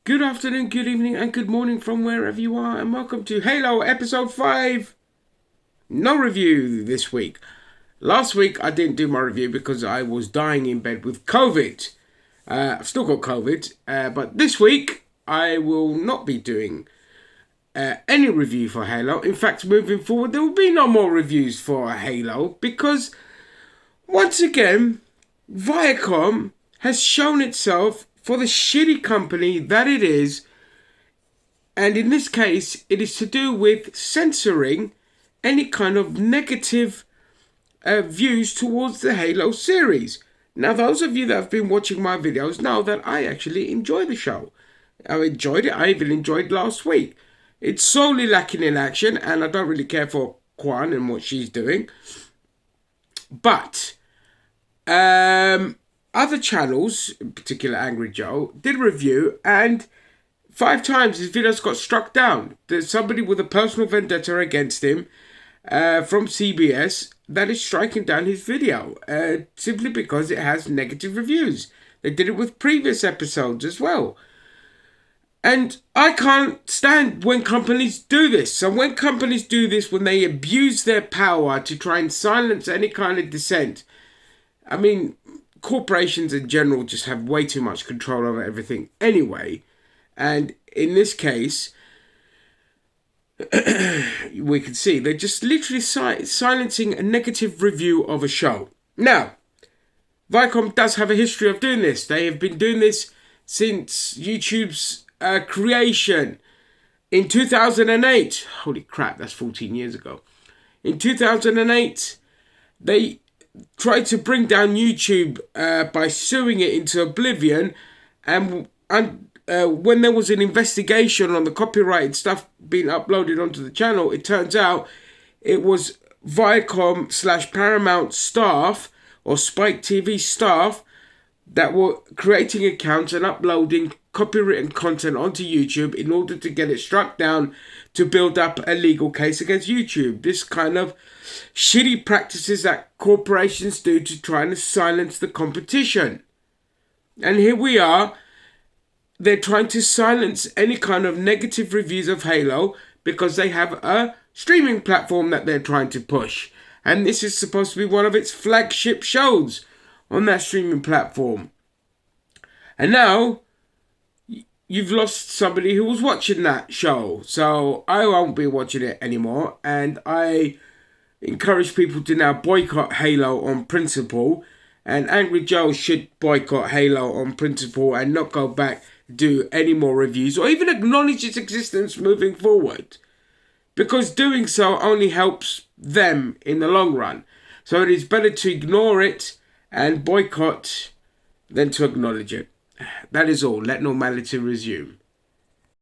Good afternoon, good evening, and good morning from wherever you are, and welcome to Halo Episode 5. No review this week. Last week I didn't do my review because I was dying in bed with COVID. I've still got COVID, but this week I will not be doing any review for Halo. In fact, moving forward, there will be no more reviews for Halo because, once again, Viacom has shown itself for the shitty company that it is, and in this case it is to do with censoring any kind of negative views towards the Halo series. Now, those of you that have been watching my videos know that I actually enjoy the show. I enjoyed it. I even enjoyed last week. It's solely lacking in action, and I don't really care for Kwan and what she's doing, but other channels, in particular Angry Joe, did a review, and 5 times his videos got struck down. There's somebody with a personal vendetta against him from CBS that is striking down his video simply because it has negative reviews. They did it with previous episodes as well. And I can't stand when companies do this. So when companies do this, when they abuse their power to try and silence any kind of dissent, I mean, corporations in general just have way too much control over everything anyway. And in this case, we can see they're just literally silencing a negative review of a show. Now, Viacom does have a history of doing this. They have been doing this since YouTube's creation in 2008. Holy crap, that's 14 years ago. In 2008, they tried to bring down YouTube by suing it into oblivion, and when there was an investigation on the copyrighted stuff being uploaded onto the channel, it turns out it was Viacom/Paramount staff or Spike TV staff that were creating accounts and uploading copywritten content onto YouTube in order to get it struck down to build up a legal case against YouTube. This kind of shitty practices that corporations do to try and silence the competition. And here we are. They're trying to silence any kind of negative reviews of Halo because they have a streaming platform that they're trying to push. And this is supposed to be one of its flagship shows on that streaming platform. And now you've lost somebody who was watching that show. So I won't be watching it anymore. And I encourage people to now boycott Halo on principle. And Angry Joe should boycott Halo on principle and not go back do any more reviews or even acknowledge its existence moving forward, because doing so only helps them in the long run. So it is better to ignore it and boycott than to acknowledge it. That is all. Let normality resume.